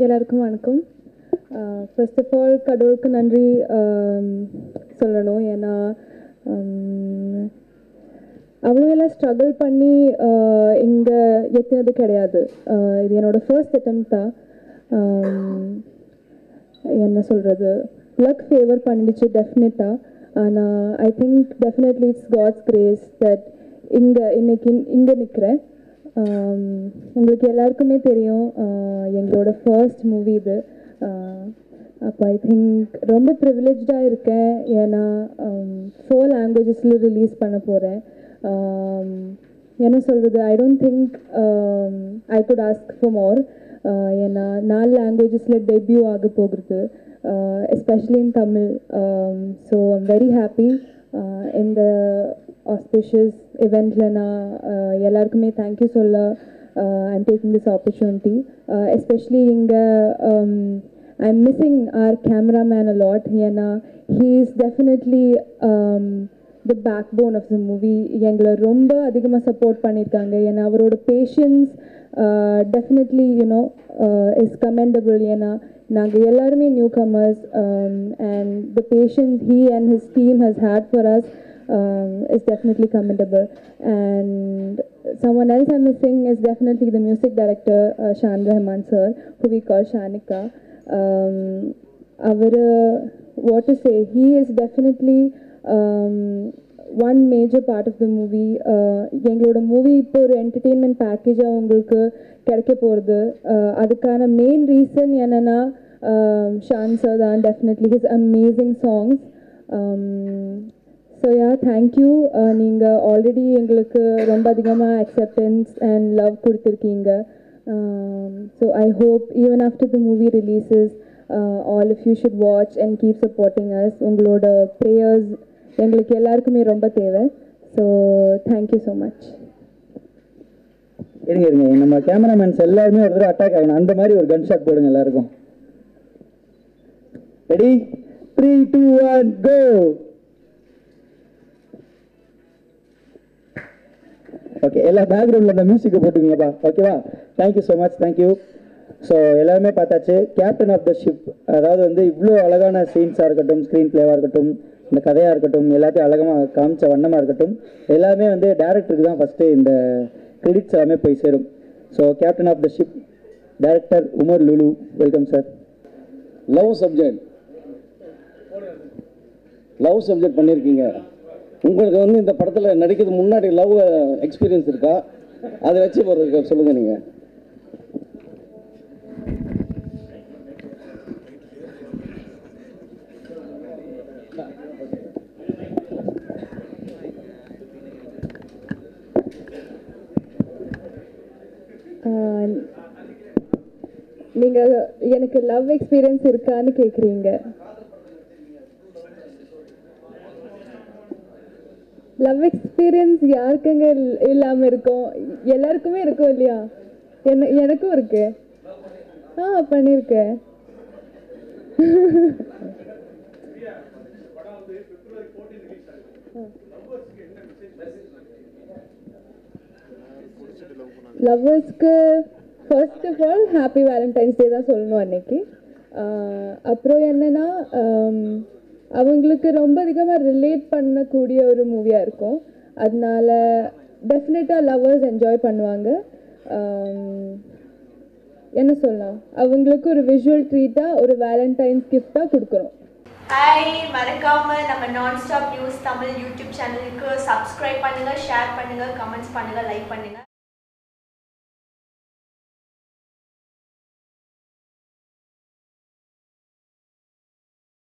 எல்லாருக்கும் வணக்கம். First of all கடவுளுக்கு நன்றி சொல்லணும். ஏன்னா அவ்வளோ எல்லாம் ஸ்ட்ரகிள் பண்ணி இங்கே எத்தினது கிடையாது. இது என்னோடய ஃபர்ஸ்ட் அட்டெம்ப்ட் தான். என்ன சொல்கிறது, லக் ஃபேவர் பண்ணிடுச்சு டெஃபினட்டாக. ஆனால் I think definitely it's God's grace that இன்னைக்கு இங்கே நிற்கிறேன். உங்களுக்கு எல்லாருக்குமே தெரியும் எங்களோட ஃபர்ஸ்ட் மூவி இது. அப்போ ஐ திங்க் ரொம்ப ப்ரிவிலேஜ்டாக இருக்கேன். ஏன்னா 4 லாங்குவேஜஸில் ரிலீஸ் பண்ண போகிறேன். என்ன சொல்கிறது, I don't think I could ask for more. ஏன்னா 4 லாங்குவேஜஸில் டெபியூ ஆக போகிறது, especially in Tamil. So I'm very happy. இந்த ஆஸ்பிஷியஸ் இவெண்ட்டில் நான் எல்லாருக்குமே தேங்க்யூ சொல்ல I'm taking this opportunity. Especially இங்கே I'm missing our cameraman a lot. ஏன்னா he is definitely the backbone of the movie. எங்களை ரொம்ப அதிகமாக சப்போர்ட் பண்ணியிருக்காங்க. ஏன்னா அவரோட patience definitely you know is commendable. ஏன்னா நாங்கள் எல்லாருமே new commerce and the patience he and his team has had for us is definitely commendable. And someone else I'm missing is definitely the music director Shan Rahman sir, who we call Shanika. What to say, he is definitely one major part of the movie. எங்களோட movie இப்போ ஒரு entertainment பேக்கேஜாக உங்களுக்கு கிடைக்க போகிறது. அதுக்கான main reason என்னென்னா Shawn sir தான். Definitely his amazing songs. So yeah, thank you. நீங்கள் ஆல்ரெடி எங்களுக்கு ரொம்ப அதிகமாக அக்செப்டன்ஸ் அண்ட் லவ் கொடுத்துருக்கீங்க. So I hope even after the movie releases all of you should watch and keep supporting us. உங்களோட prayers எங்களுக்கு எல்லாருக்குமே ரொம்ப தேவை. So thank you so much. இருங்க நம்ம கேமராமேன்ஸ் எல்லாருமே ஒரு தடவை அட்டாக் ஆகணும். அந்த மாதிரி ஒரு கன் ஷாட் போடுங்க எல்லாருக்கும். ரெடி, 3, 2, 1 கோ. ஓகே, எல்லா பேக்ரவுண்டில் அந்த மியூசிக்கை போட்டுக்கோங்கப்பா. ஓகேவா? Thank you so much. Thank you. So எல்லாருமே பார்த்தாச்சு. கேப்டன் ஆஃப் த ஷிப், அதாவது வந்து இவ்வளோ அழகான சீன்ஸாக இருக்கட்டும், ஸ்க்ரீன் பிளேவாக இருக்கட்டும், இந்த கதையாக இருக்கட்டும், எல்லாத்தையும் அழகமாக காமிச்ச வண்ணமாக இருக்கட்டும், எல்லாமே வந்து டேரக்டருக்கு தான் ஃபஸ்ட்டு இந்த கிரெடிட்ஸ் எல்லாமே போய் சேரும். So captain of the ship director Umar Lulu, welcome sir. Love subject பண்ணியிருக்கீங்க. உங்களுக்கு வந்து இந்த படத்தில் நடிக்கிறது முன்னாடி லவ் எக்ஸ்பீரியன்ஸ் இருக்கா? அதை வச்சு ஒரு சொல்லுங்கள் நீங்கள். நீங்கள் எனக்கு லவ் எக்ஸ்பீரியன்ஸ் இருக்கான்னு கேட்குறீங்க. லவ் எக்ஸ்பீரியன்ஸ் யாருக்குங்க இல்லாமல் இருக்கும்? எல்லாருக்குமே இருக்கும் இல்லையா? எனக்கும் இருக்கு. பண்ணியிருக்கேன். லவ்வர்ஸ்க்கு first of all happy Valentine's day தான் சொல்லணும் அன்னைக்கு. அப்புறம் என்னென்னா அவங்களுக்கு ரொம்ப அதிகமாக ரிலேட் பண்ணக்கூடிய ஒரு மூவியாக இருக்கும். அதனால டெஃபினட்டாக லவ்வர்ஸ் என்ஜாய் பண்ணுவாங்க. என்ன சொல்லலாம், அவங்களுக்கு ஒரு விஷுவல் ட்ரீட்டாக ஒரு வேலண்டைன்ஸ் கிஃப்டாக கொடுக்குறோம். ஹாய், மறக்காம நம்ம நான்ஸ்டாப் நியூஸ் தமிழ் யூடியூப் சேனலுக்கு சப்ஸ்கிரைப் பண்ணுங்கள், ஷேர் பண்ணுங்கள், கமெண்ட்ஸ் பண்ணுங்கள், லைக் பண்ணுங்கள்.